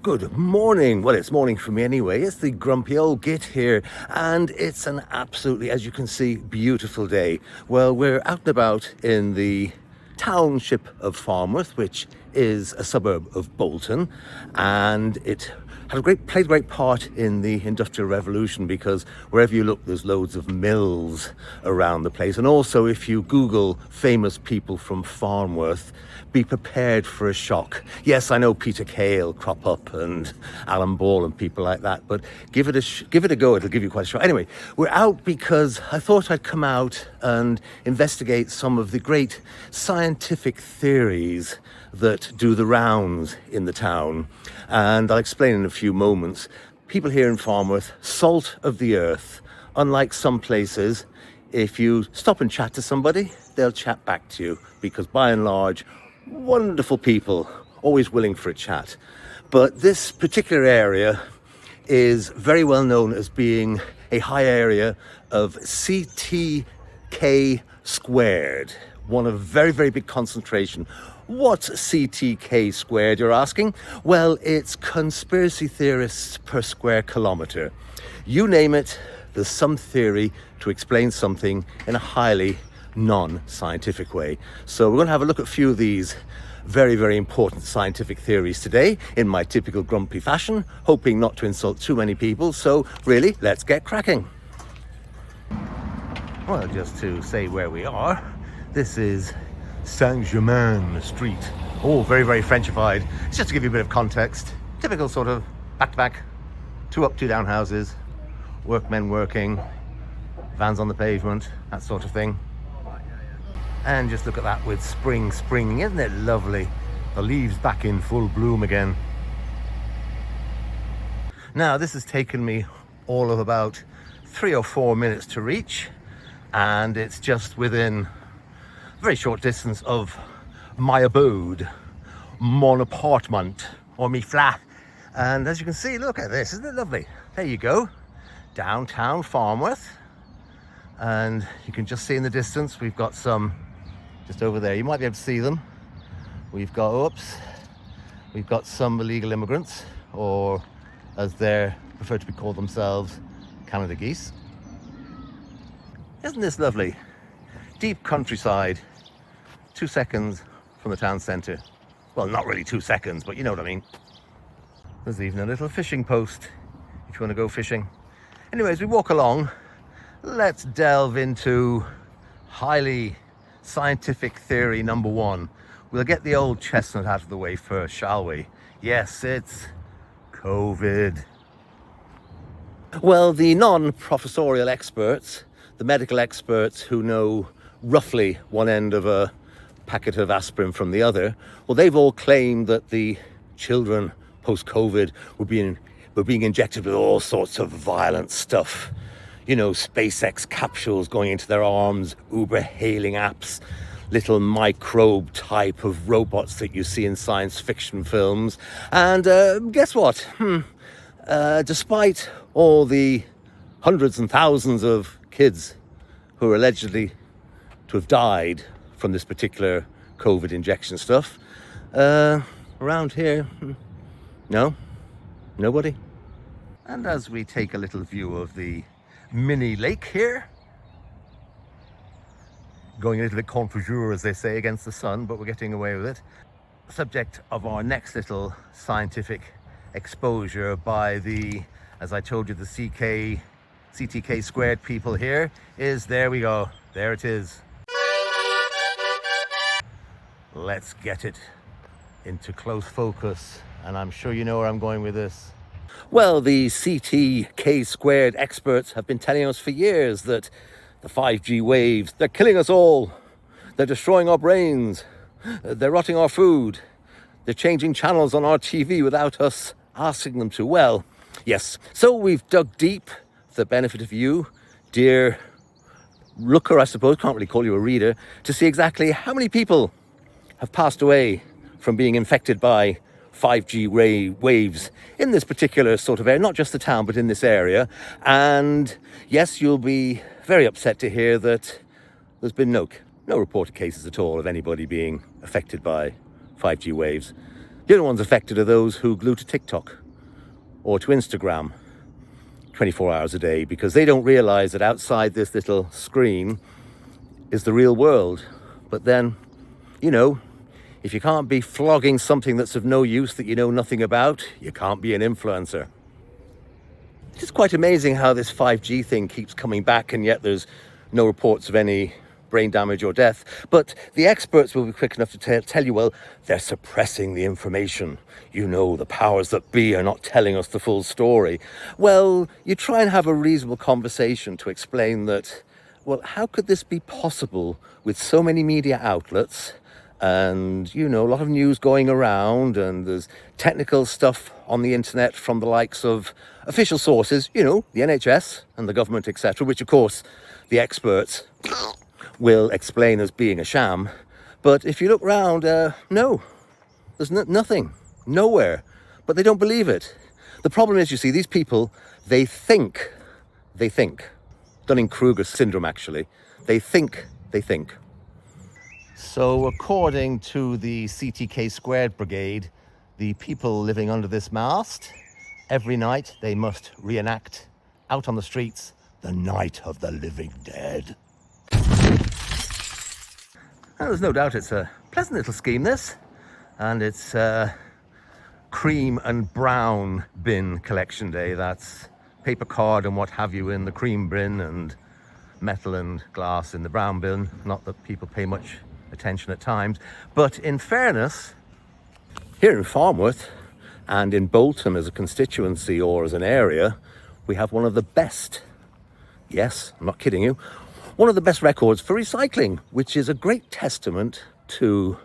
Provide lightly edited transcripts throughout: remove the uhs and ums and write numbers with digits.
Good morning. Well, it's morning for me anyway. It's the grumpy old git here, and it's an absolutely, as you can see, beautiful day. Well, we're out and about in the township of Farnworth, which is a suburb of Bolton, and it played a great part in the Industrial Revolution, because wherever you look there's loads of mills around the place. And also, if you Google famous people from Farnworth, be prepared for a shock. Yes, I know Peter Kay will crop up and Alan Ball and people like that, but give it a go. It'll give you quite a shock. Anyway, we're out because I thought I'd come out and investigate some of the great scientific theories that do the rounds in the town, and I'll explain in a few moments. People here in Farnworth, salt of the earth. Unlike some places, if you stop and chat to somebody, they'll chat back to you, because by and large, wonderful people, always willing for a chat. But this particular area is very well known as being a high area of CTK squared, one of very, very big concentration. What's CTK squared, you're asking? Well, it's conspiracy theorists per square kilometre. You name it, there's some theory to explain something in a highly non-scientific way. So we're going to have a look at a few of these very, very important scientific theories today in my typical grumpy fashion, hoping not to insult too many people. So really, let's get cracking. Well, just to say where we are, this is Saint-Germain Street. Oh, very, very Frenchified. It's just to give you a bit of context. Typical sort of back-to-back, two up, two down houses, workmen working, vans on the pavement, that sort of thing. And just look at that with spring, isn't it lovely? The leaves back in full bloom again. Now, this has taken me all of about 3 or 4 minutes to reach, and it's just within a very short distance of my abode, mon apartment, or me flat. And as you can see, look at this, isn't it lovely? There you go, downtown Farnworth. And you can just see in the distance, we've got some, just over there, you might be able to see them. We've got some illegal immigrants, or as they're preferred to be called themselves, Canada geese. Isn't this lovely? Deep countryside, 2 seconds from the town centre. Well, not really 2 seconds, but you know what I mean. There's even a little fishing post if you want to go fishing. Anyways, we walk along. Let's delve into highly scientific theory number 1. We'll get the old chestnut out of the way first, shall we? Yes, it's COVID. Well, the non-professorial experts, the medical experts who know roughly one end of a packet of aspirin from the other, well, they've all claimed that the children post-COVID were being injected with all sorts of violent stuff. You know, SpaceX capsules going into their arms, Uber hailing apps, little microbe type of robots that you see in science fiction films. And guess what? Despite all the hundreds and thousands of kids who are allegedly to have died from this particular COVID injection stuff, around here, no, nobody. And as we take a little view of the mini lake here, going a little bit contre jour, as they say, against the sun, but we're getting away with it. Subject of our next little scientific exposure by the, as I told you, the CTK squared people here is, there we go, there it is. Let's get it into close focus, and I'm sure you know where I'm going with this. Well, the CTK squared experts have been telling us for years that the 5G waves, they're killing us all. They're destroying our brains. They're rotting our food. They're changing channels on our TV without us asking them to. Well, yes. So we've dug deep for the benefit of you, dear looker, I suppose, can't really call you a reader, to see exactly how many people have passed away from being infected by 5G waves in this particular sort of area, not just the town, but in this area. And yes, you'll be very upset to hear that there's been no reported cases at all of anybody being affected by 5G waves. The only ones affected are those who glue to TikTok or to Instagram 24 hours a day, because they don't realize that outside this little screen is the real world. But then, if you can't be flogging something that's of no use, that you know nothing about, you can't be an influencer. It's quite amazing how this 5G thing keeps coming back, and yet there's no reports of any brain damage or death. But the experts will be quick enough to tell you, well, they're suppressing the information. The powers that be are not telling us the full story. Well, you try and have a reasonable conversation to explain that, well, how could this be possible with so many media outlets and, a lot of news going around, and there's technical stuff on the internet from the likes of official sources, the NHS and the government, etc., which, of course, the experts will explain as being a sham. But if you look round, no, there's nothing, nowhere. But they don't believe it. The problem is, you see, these people, they think. Dunning-Kruger syndrome, actually. They think. So according to the CTK Squared Brigade, the people living under this mast, every night they must reenact out on the streets the Night of the Living Dead. And there's no doubt it's a pleasant little scheme, this. And it's cream and brown bin collection day. That's paper, card and what have you in the cream bin, and metal and glass in the brown bin. Not that people pay much attention at times. But in fairness, here in Farnworth and in Bolton as a constituency or as an area, we have one of the best, yes, I'm not kidding you, one of the best records for recycling, which is a great testament to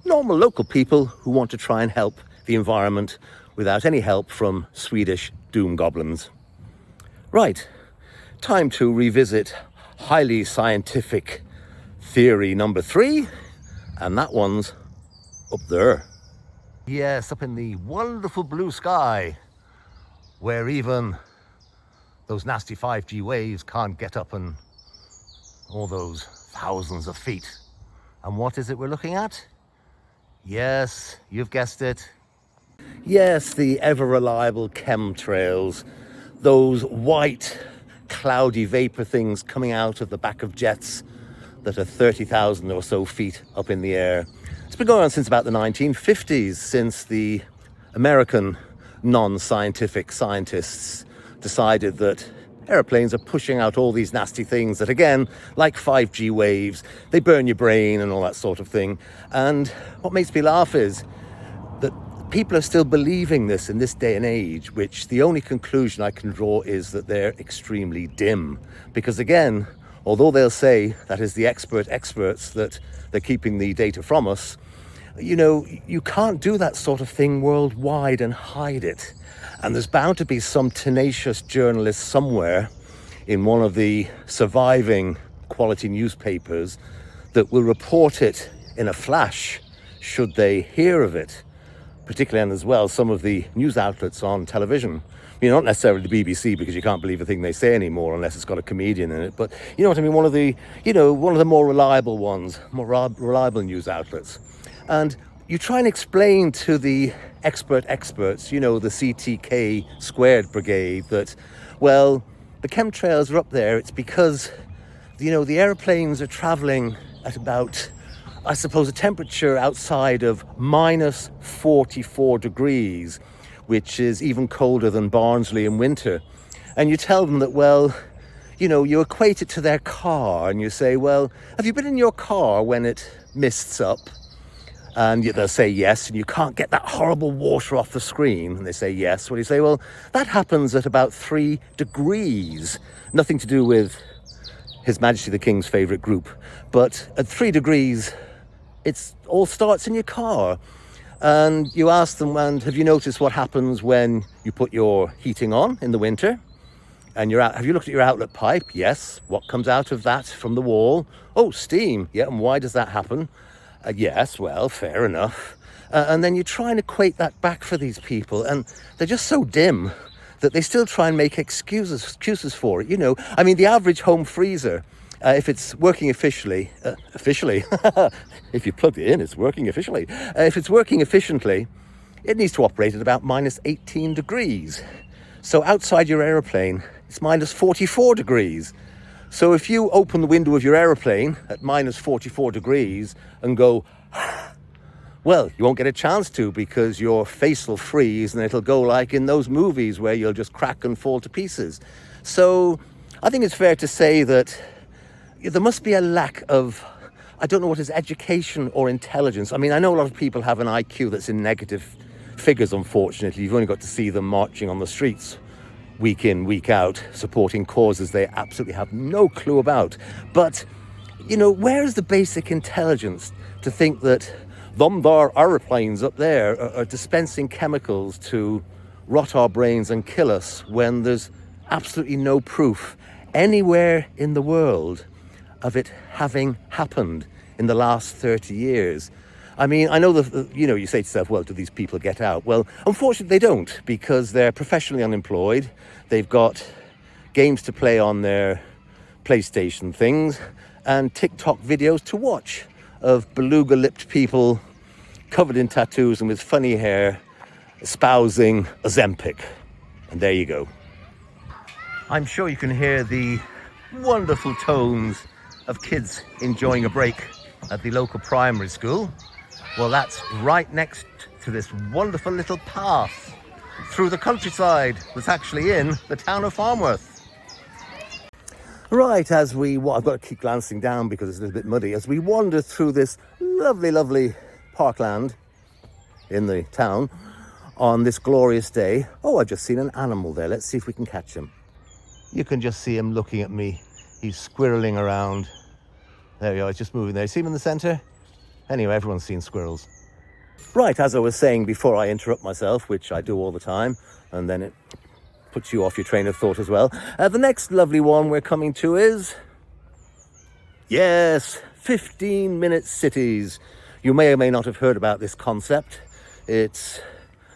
normal local people who want to try and help the environment without any help from Swedish doom goblins. Right, time to revisit highly scientific theory number 3, and that one's up there. Yes, up in the wonderful blue sky, where even those nasty 5G waves can't get up and all those thousands of feet. And what is it we're looking at? Yes, you've guessed it. Yes, the ever-reliable chemtrails, those white, cloudy vapor things coming out of the back of jets that are 30,000 or so feet up in the air. It's been going on since about the 1950s, since the American non-scientific scientists decided that airplanes are pushing out all these nasty things that, again, like 5G waves, they burn your brain and all that sort of thing. And what makes me laugh is that people are still believing this in this day and age, which the only conclusion I can draw is that they're extremely dim. Because again, although they'll say that is the experts that they're keeping the data from us, you can't do that sort of thing worldwide and hide it. And there's bound to be some tenacious journalist somewhere in one of the surviving quality newspapers that will report it in a flash should they hear of it. Particularly, and as well, some of the news outlets on television. Not necessarily the BBC, because you can't believe a thing they say anymore unless it's got a comedian in it. But you know what I mean? One of the more reliable ones, more reliable news outlets. And you try and explain to the experts, the CTK Squared Brigade, that, well, the chemtrails are up there. It's because, the airplanes are traveling at about, I suppose, a temperature outside of minus 44 degrees, which is even colder than Barnsley in winter. And you tell them that, well, you equate it to their car, and you say, well, have you been in your car when it mists up? And they'll say yes, and you can't get that horrible water off the screen. And they say yes. Well, you say, well, that happens at about 3 degrees. Nothing to do with His Majesty the King's favourite group. But at 3 degrees, it all starts in your car. And you ask them, and have you noticed what happens when you put your heating on in the winter? And have you looked at your outlet pipe? Yes. What comes out of that from the wall? Oh, steam. Yeah, and why does that happen? Yes, well, fair enough. And then you try and equate that back for these people, and they're just so dim that they still try and make excuses for it. I mean, the average home freezer, if it's working officially, if you plug it in, it's working officially. If it's working efficiently, it needs to operate at about minus 18 degrees. So outside your aeroplane, it's minus 44 degrees. So if you open the window of your aeroplane at minus 44 degrees and go, well, you won't get a chance to, because your face will freeze and it'll go like in those movies where you'll just crack and fall to pieces. So I think it's fair to say that there must be a lack of, I don't know what is education or intelligence. I mean, I know a lot of people have an IQ that's in negative figures, unfortunately. You've only got to see them marching on the streets week in, week out, supporting causes they absolutely have no clue about. But, you know, where is the basic intelligence to think that them there aeroplanes up there are dispensing chemicals to rot our brains and kill us, when there's absolutely no proof anywhere in the world of it having happened in the last 30 years. I mean, I know that, you know, you say to yourself, well, do these people get out? Well, unfortunately, they don't, because they're professionally unemployed. They've got games to play on their PlayStation things and TikTok videos to watch of beluga-lipped people covered in tattoos and with funny hair espousing Ozempic. And there you go. I'm sure you can hear the wonderful tones of kids enjoying a break at the local primary school. Well, that's right next to this wonderful little path through the countryside that's actually in the town of Farnworth. Right, as we, I've got to keep glancing down because it's a little bit muddy, as we wander through this lovely, lovely parkland in the town on this glorious day. Oh, I've just seen an animal there. Let's see if we can catch him. You can just see him looking at me. He's squirreling around. There you are, he's just moving there. See him in the centre? Anyway, everyone's seen squirrels. Right, as I was saying before I interrupt myself, which I do all the time, and then it puts you off your train of thought as well. The next lovely one we're coming to is, yes, 15-minute cities. You may or may not have heard about this concept. It's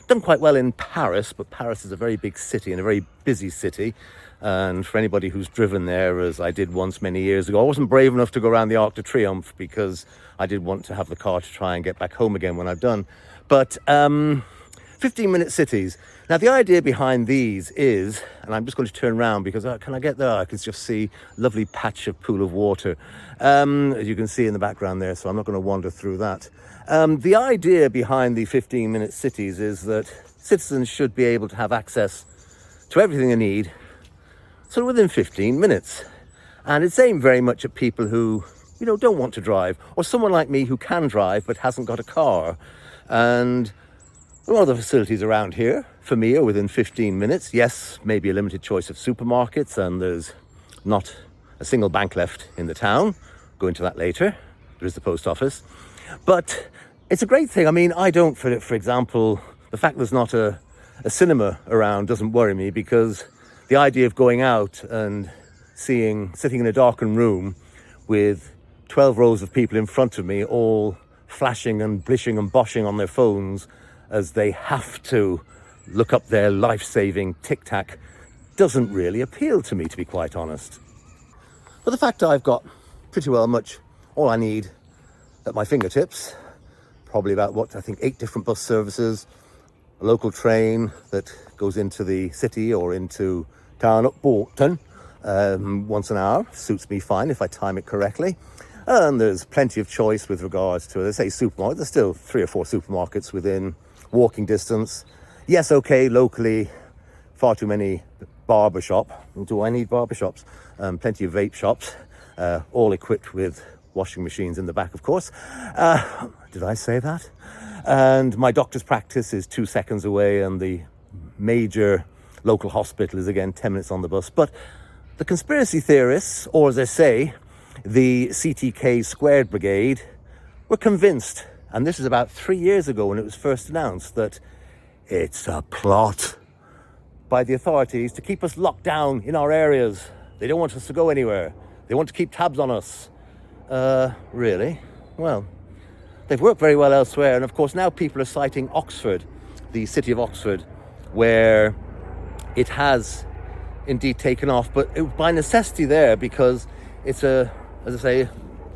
done quite well in Paris, but Paris is a very big city and a very busy city. And for anybody who's driven there, as I did once many years ago, I wasn't brave enough to go around the Arc de Triomphe because I did want to have the car to try and get back home again when I've done. But 15-minute cities. Now, the idea behind these is, and I'm just going to turn around because, can I get there? I can just see a lovely patch of pool of water, as you can see in the background there, so I'm not going to wander through that. The idea behind the 15-minute cities is that citizens should be able to have access to everything they need, so within 15 minutes. And it's aimed very much at people who, you know, don't want to drive, or someone like me who can drive but hasn't got a car. And a lot of the facilities around here, for me, are within 15 minutes. Yes, maybe a limited choice of supermarkets, and there's not a single bank left in the town. Go into that later. There is the post office. But it's a great thing. I mean, I don't, for example, the fact there's not a cinema around doesn't worry me, because the idea of going out and sitting in a darkened room with 12 rows of people in front of me, all flashing and blishing and boshing on their phones as they have to look up their life-saving tic-tac, doesn't really appeal to me, to be quite honest. But the fact I've got pretty well much all I need at my fingertips, probably about, I think 8 different bus services, a local train that goes into the city or into town at Bolton once an hour, suits me fine if I time it correctly. And there's plenty of choice with regards to, let's say, supermarket. There's still 3 or 4 supermarkets within walking distance. Yes, okay, locally, far too many barbershop. Do I need barbershops? Plenty of vape shops, all equipped with washing machines in the back, of course. Did I say that? And my doctor's practice is 2 seconds away, and the major local hospital is, again, 10 minutes on the bus. But the conspiracy theorists, or as they say, the CTK Squared Brigade, were convinced, and this is about 3 years ago when it was first announced, that it's a plot by the authorities to keep us locked down in our areas. They don't want us to go anywhere. They want to keep tabs on us. Really? Well, they've worked very well elsewhere. And of course, now people are citing Oxford, the city of Oxford, where it has indeed taken off, but by necessity there, because it's a, as I say,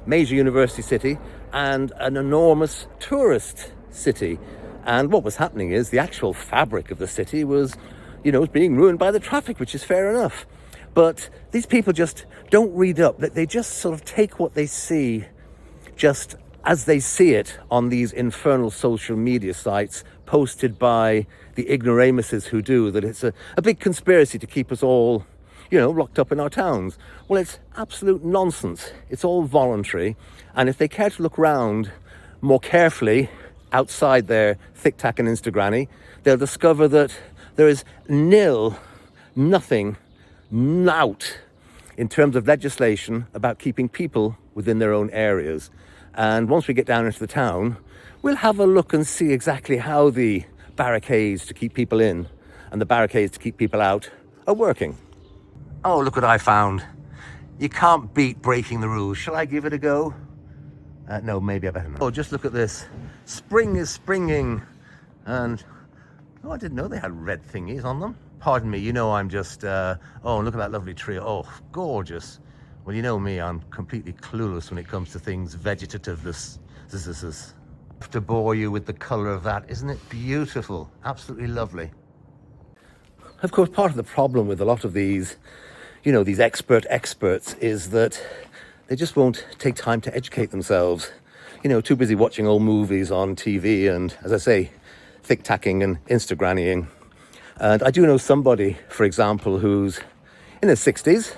major university city and an enormous tourist city. And what was happening is the actual fabric of the city was, was being ruined by the traffic, which is fair enough. But these people just don't read up. They just sort of take what they see just as they see it on these infernal social media sites posted by the ignoramuses who do, that it's a big conspiracy to keep us all, locked up in our towns. Well, it's absolute nonsense. It's all voluntary. And if they care to look round more carefully outside their thick-tack and Instagranny, they'll discover that there is nothing out in terms of legislation about keeping people within their own areas. And once we get down into the town, we'll have a look and see exactly how the barricades to keep people in and the barricades to keep people out are working. Oh, look what I found. You can't beat breaking the rules. Shall I give it a go? No, maybe I better not. Oh, just look at this. Spring is springing. And, I didn't know they had red thingies on them. Pardon me, I'm just, oh, look at that lovely tree. Oh, gorgeous. Well, you know me, I'm completely clueless when it comes to things vegetativeness. To bore you with the colour of that, isn't it beautiful? Absolutely lovely. Of course, part of the problem with a lot of these, these experts is that they just won't take time to educate themselves. Too busy watching old movies on TV and, as I say, thick-tacking and Instagrannying. And I do know somebody, for example, who's in his 60s,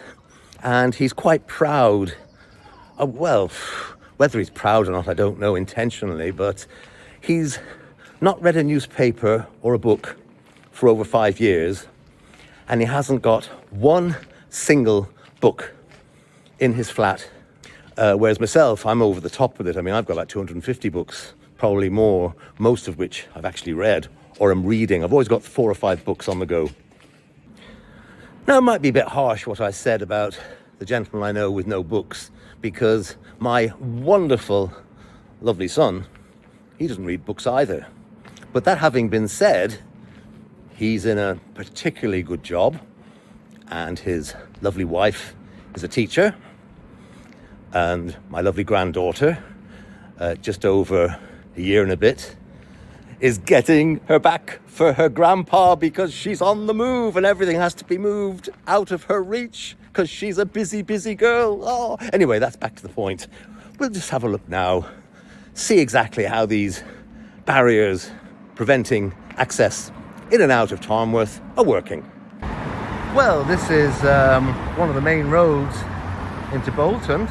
and he's quite proud. Well, whether he's proud or not, I don't know intentionally, but he's not read a newspaper or a book for over 5 years, and he hasn't got one single book in his flat. Whereas myself, I'm over the top with it. I mean, I've got about 250 books, probably more, most of which I've actually read or am reading. I've always got 4 or 5 books on the go. Now, it might be a bit harsh what I said about the gentleman I know with no books, because my wonderful, lovely son, he doesn't read books either. But that having been said, he's in a particularly good job, and his lovely wife is a teacher, and my lovely granddaughter, just over a year and a bit, is getting her back for her grandpa because she's on the move and everything has to be moved out of her reach because she's a busy girl. Oh, anyway, that's back to the point. We'll just have a look now, see exactly how these barriers preventing access in and out of Tamworth are working. Well, this is one of the main roads into Bolton,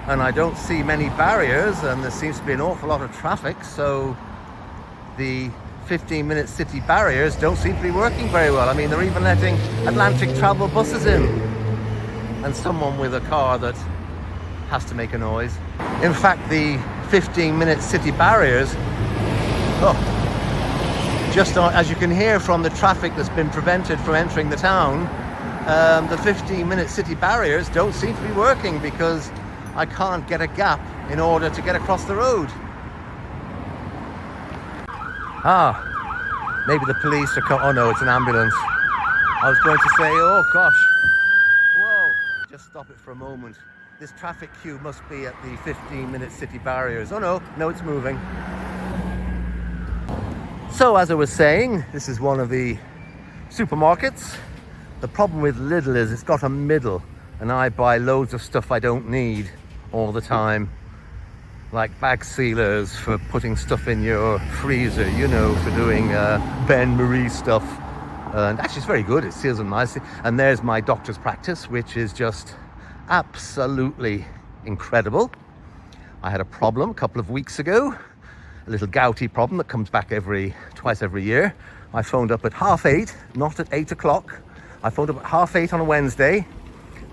and I don't see many barriers, and there seems to be an awful lot of traffic, so the 15-minute city barriers don't seem to be working very well. I mean, they're even letting Atlantic travel buses in, and someone with a car that has to make a noise. In fact, the 15-minute city barriers, as you can hear from the traffic that's been prevented from entering the town, the 15-minute city barriers don't seem to be working because I can't get a gap in order to get across the road. Maybe the police are oh no, it's an ambulance. I was going to say, oh gosh. Whoa, just stop it for a moment. This traffic queue must be at the 15-minute city barriers. Oh no, it's moving. So as I was saying, this is one of the supermarkets. The problem with Lidl is it's got a middle, and I buy loads of stuff I don't need all the time. Like bag sealers for putting stuff in your freezer, for doing bain-marie stuff. And actually it's very good, it seals them nicely. And there's my doctor's practice, which is just absolutely incredible. I had a problem a couple of weeks ago, a little gouty problem that comes back twice every year. I phoned up at 8:30, not at 8 o'clock. I phoned up at 8:30 on a Wednesday,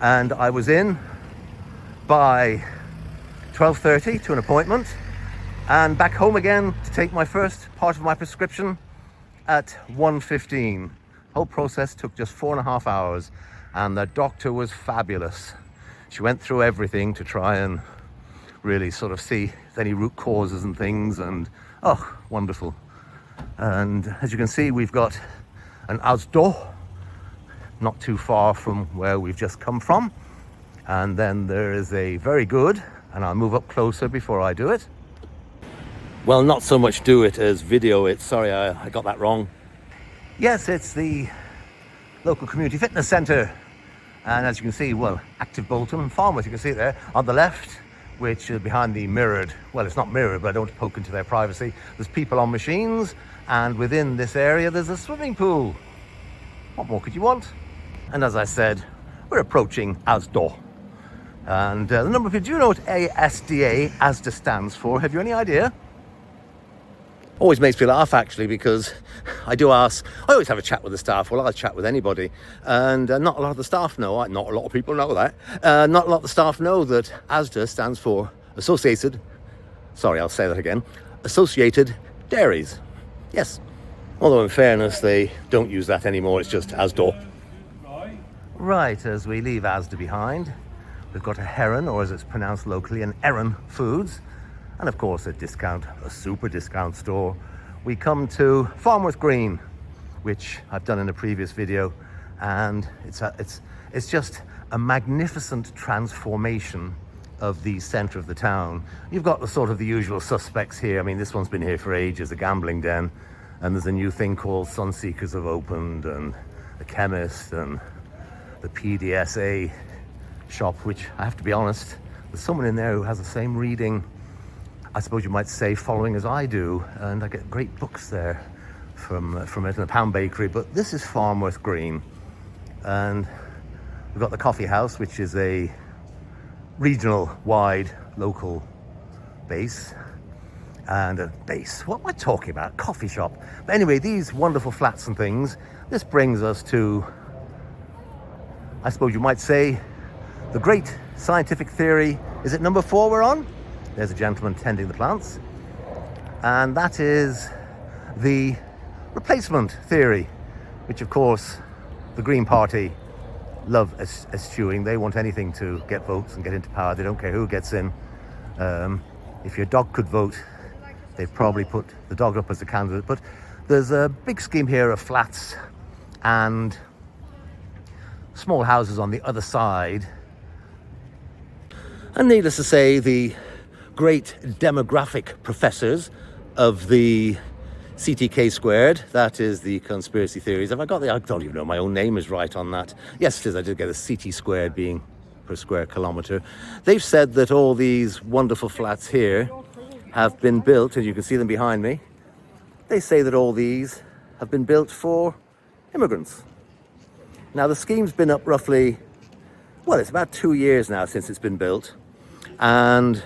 and I was in by 12:30 to an appointment, and back home again to take my first part of my prescription at 1:15. Whole process took just 4.5 hours, and the doctor was fabulous. She went through everything to try and really sort of see if there's any root causes and things, and wonderful. And as you can see, we've got an Asdo not too far from where we've just come from, and then there is a very good, and I'll move up closer before I do it. Well, not so much do it as video it. Sorry, I got that wrong. Yes, it's the local community fitness centre. And as you can see, well, Active Bolton and Farmworth, you can see it there on the left, which is behind the mirrored, well, it's not mirrored, but I don't want to poke into their privacy. There's people on machines, and within this area, there's a swimming pool. What more could you want? And as I said, we're approaching Asda. And the number of people, do you know what ASDA stands for? Have you any idea? Always makes me laugh, actually, because I always have a chat with the staff. Well, I'll chat with anybody. And not a lot of the staff know, not a lot of people know that. Not a lot of the staff know that ASDA stands for Associated Dairies. Yes. Although in fairness, they don't use that anymore. It's just Asda. Right, as we leave Asda behind, we've got a Heron, or as it's pronounced locally, an Erin Foods. And of course, a super discount store. We come to Farmworth Green, which I've done in a previous video. And it's just a magnificent transformation of the centre of the town. You've got the usual suspects here. I mean, this one's been here for ages, a gambling den. And there's a new thing called Sunseekers have opened, and a chemist, and the PDSA shop, which I have to be honest, there's someone in there who has the same reading, I suppose you might say, following as I do, and I get great books there from it in the Pound Bakery. But this is Farmworth Green, and we've got the coffee house, which is a regional wide local base. And a base, what am I talking about? Coffee shop. But anyway, these wonderful flats and things, this brings us to, I suppose you might say, the great scientific theory. Is it number 4 we're on? There's a gentleman tending the plants. And that is the replacement theory, which of course the Green Party love eschewing. They want anything to get votes and get into power. They don't care who gets in. If your dog could vote, they'd probably put the dog up as a candidate. But there's a big scheme here of flats and small houses on the other side. And needless to say, the great demographic professors of the CTK squared, that is the conspiracy theories. I don't even know my own name is right on that. Yes, it is. I did get a CT squared being per square kilometre. They've said that all these wonderful flats here have been built, and you can see them behind me. They say that all these have been built for immigrants. Now, the scheme's been up roughly, well, it's about 2 years now since it's been built. And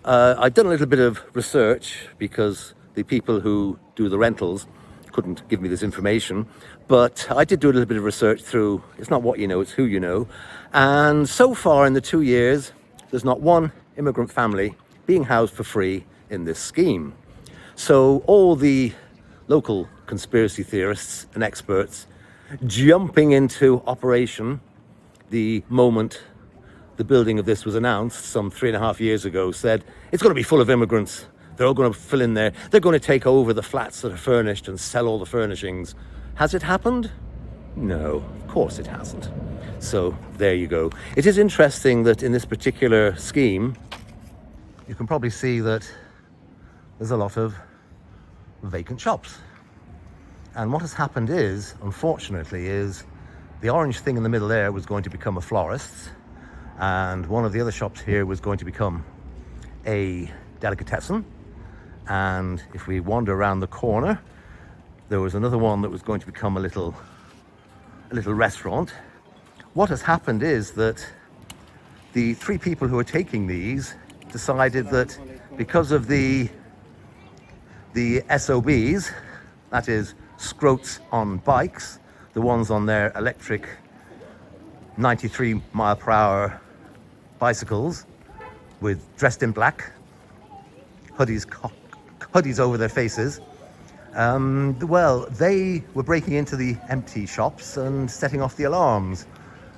I've done a little bit of research because the people who do the rentals couldn't give me this information. But I did do a little bit of research through, it's not what you know, it's who you know. And so far in the 2 years, there's not one immigrant family being housed for free in this scheme. So all the local conspiracy theorists and experts jumping into operation the moment the building of this was announced some 3.5 years ago said, it's going to be full of immigrants. They're all going to fill in there. They're going to take over the flats that are furnished and sell all the furnishings. Has it happened? No, of course it hasn't. So there you go. It is interesting that in this particular scheme, you can probably see that there's a lot of vacant shops. And what has happened is, unfortunately, is the orange thing in the middle there was going to become a florist's, and one of the other shops here was going to become a delicatessen. And if we wander around the corner, there was another one that was going to become a little restaurant. What has happened is that the 3 people who are taking these decided that because of the SOBs, that is scroats on bikes, the ones on their electric 93 mile per hour bicycles dressed in black, hoodies over their faces, well, they were breaking into the empty shops and setting off the alarms.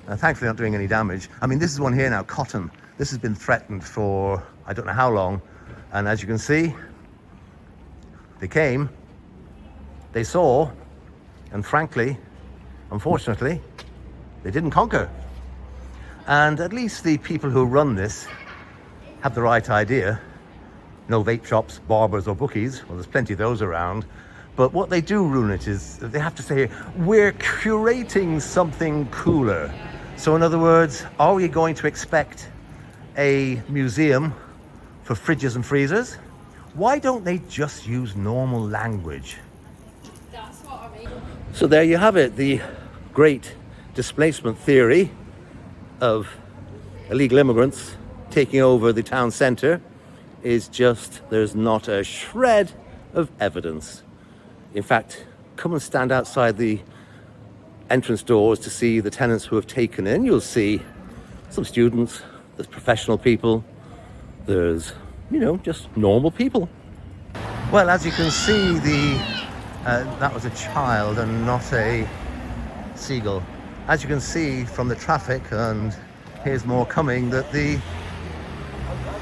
Thankfully not doing any damage. I mean, this is one here now, Cotton. This has been threatened for I don't know how long. And as you can see, they came, they saw, and frankly, unfortunately, they didn't conquer. And at least the people who run this have the right idea. no vape shops, barbers or bookies. Well, there's plenty of those around. But what they do ruin it is they have to say, we're curating something cooler. So in other words, are we going to expect a museum for fridges and freezers? Why don't they just use normal language? That's what I mean. So there you have it, the great displacement theory of illegal immigrants taking over the town centre is just, there's not a shred of evidence. In fact, come and stand outside the entrance doors to see the tenants who have taken in. You'll see some students, there's professional people, there's, just normal people. Well, as you can see, that was a child and not a seagull. As you can see from the traffic, and here's more coming, that the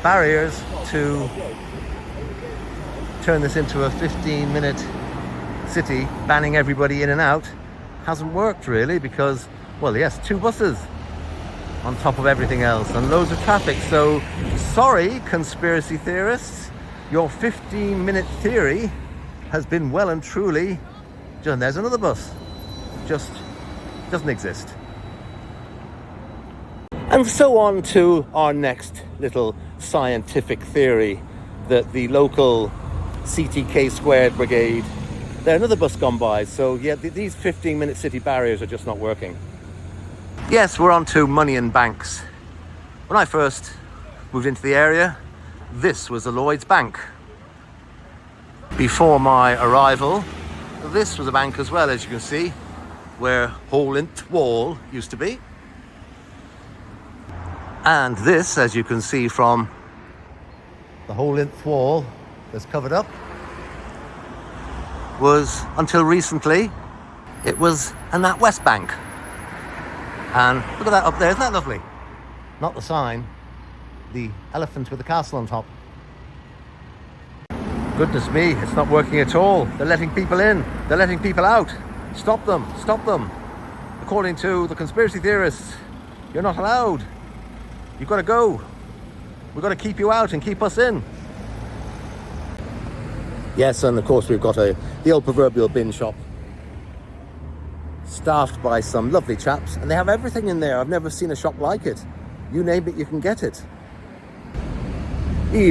barriers to turn this into a 15-minute city, banning everybody in and out, hasn't worked really, because, well, yes, 2 buses on top of everything else and loads of traffic. So sorry, conspiracy theorists, your 15-minute theory has been well and truly, and there's another bus, just doesn't exist. And so on to our next little scientific theory, that the local CTK squared brigade, there's another bus gone by. So yeah, these 15-minute city barriers are just not working. Yes, we're on to money and banks. When I first moved into the area, this was the Lloyd's Bank. Before my arrival, this was a bank as well, as you can see, where Old Rant wall used to be. And this, as you can see from the Old Rant wall that's covered up, was, until recently, it was a NatWest Bank. And look at that up there, isn't that lovely? Not the sign, the elephant with the castle on top. Goodness me, it's not working at all. They're letting people in, they're letting people out. Stop them, stop them. According to the conspiracy theorists, you're not allowed. You've got to go. We've got to keep you out and keep us in. Yes, and of course we've got the old proverbial bin shop, staffed by some lovely chaps, and they have everything in there. I've never seen a shop like it. You name it, you can get it.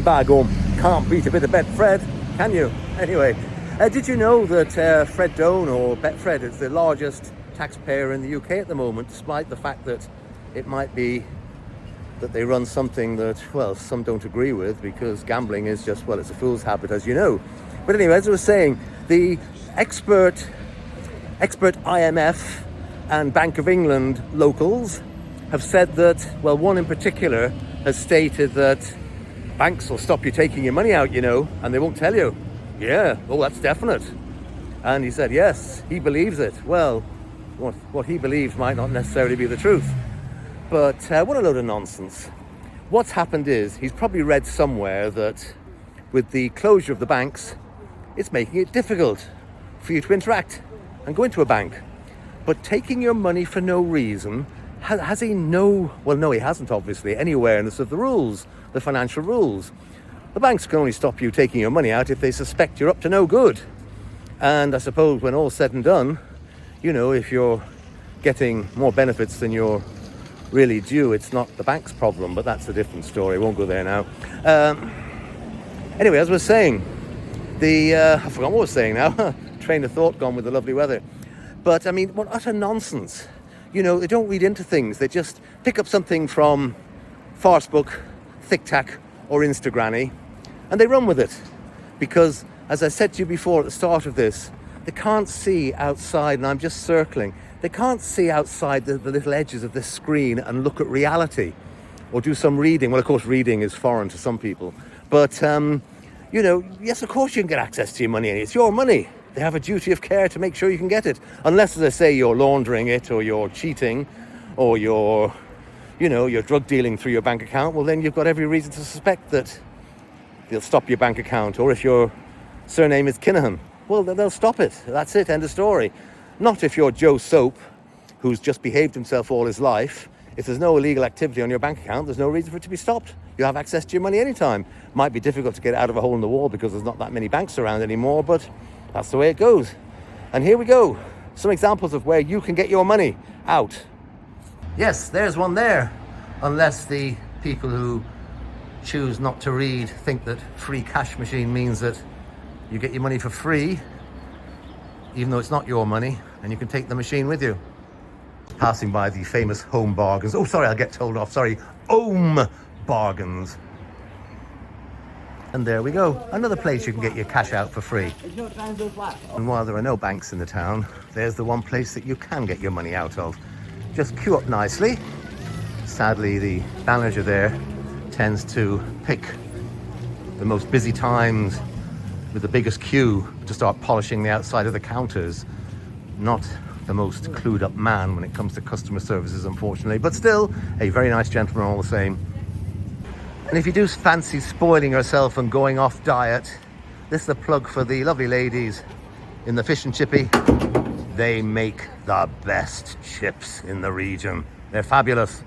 By gum, can't beat a bit of Betfred, can you? Anyway, did you know that Fred Doan, or Betfred, is the largest taxpayer in the UK at the moment, despite the fact that it might be that they run something that, well, some don't agree with, because gambling is just, well, it's a fool's habit, as you know. But anyway, as I was saying, the expert IMF and Bank of England locals have said that, well, one in particular has stated that banks will stop you taking your money out, and they won't tell you. Yeah, oh, that's definite. And he said, yes, he believes it. Well, what he believes might not necessarily be the truth. But what a load of nonsense. What's happened is, he's probably read somewhere that with the closure of the banks, it's making it difficult for you to interact and go into a bank. But taking your money for no reason, has he no, well, no, he hasn't obviously, any awareness of the rules, the financial rules. The banks can only stop you taking your money out if they suspect you're up to no good. And I suppose when all's said and done, if you're getting more benefits than you're really due, it's not the bank's problem, but that's a different story. Won't go there now. Anyway, as I was saying, I forgot what I was saying now. Train of thought gone with the lovely weather. But I mean, what utter nonsense. They don't read into things. They just pick up something from Farcebook, ThickTack or Instagranny, and they run with it. Because, as I said to you before at the start of this, they can't see outside, and I'm just circling, they can't see outside the little edges of this screen and look at reality or do some reading. Well, of course, reading is foreign to some people. But, yes, of course you can get access to your money. It's your money. They have a duty of care to make sure you can get it. Unless, as I say, you're laundering it, or you're cheating, or you're drug dealing through your bank account. Well, then you've got every reason to suspect that they'll stop your bank account. Or if your surname is Kinahan, well, they'll stop it. That's it, end of story. Not if you're Joe Soap, who's just behaved himself all his life, If there's no illegal activity on your bank account, there's no reason for it to be stopped. You have access to your money anytime. Might be difficult to get out of a hole in the wall because there's not that many banks around anymore, but that's the way it goes. And here we go. Some examples of where you can get your money out. Yes, there's one there. Unless the people who choose not to read think that free cash machine means that you get your money for free, even though it's not your money, and you can take the machine with you. Passing by the famous home bargains. Oh, sorry, I'll get told off. Sorry, home bargains. And there we go. Another place you can get your cash out for free. And while there are no banks in the town, there's the one place that you can get your money out of. Just queue up nicely. Sadly, the manager there tends to pick the most busy times with the biggest queue to start polishing the outside of the counters. Not the most clued up man when it comes to customer services, unfortunately, but still a very nice gentleman all the same. And if you do fancy spoiling yourself and going off diet, this is a plug for the lovely ladies in the fish and chippy. They make the best chips in the region. They're fabulous.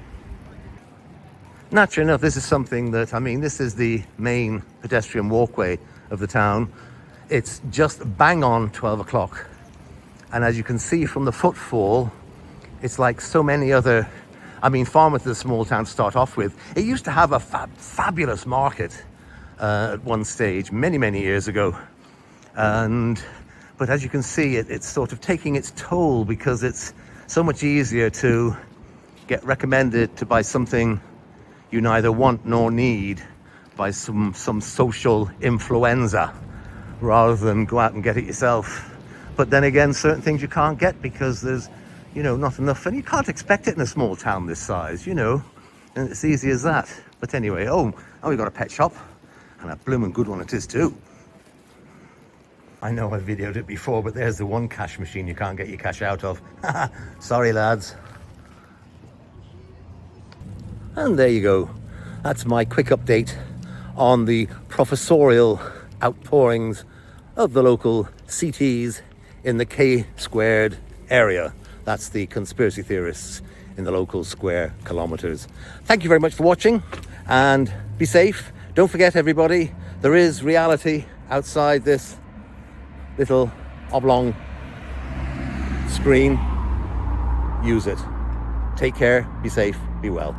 Naturally enough, this is something that, this is the main pedestrian walkway of the town. It's just bang on 12 o'clock. And as you can see from the footfall, it's like so many other, Falmouth is a small town to start off with. It used to have a fabulous market at one stage, many years ago. But as you can see, it's sort of taking its toll because it's so much easier to get recommended to buy something you neither want nor need by some social influenza rather than go out and get it yourself. But then again, certain things you can't get because there's, not enough, and you can't expect it in a small town this size, and it's easy as that. But anyway, we've got a pet shop, and a blooming good one it is too. I know I videoed it before, but there's the one cash machine you can't get your cash out of. Sorry, lads. And there you go. That's my quick update on the professorial outpourings of the local CTs in the K-squared area. That's the conspiracy theorists in the local square kilometers. Thank you very much for watching, and be safe. Don't forget, everybody, there is reality outside this little oblong screen. Use it. Take care, be safe, be well.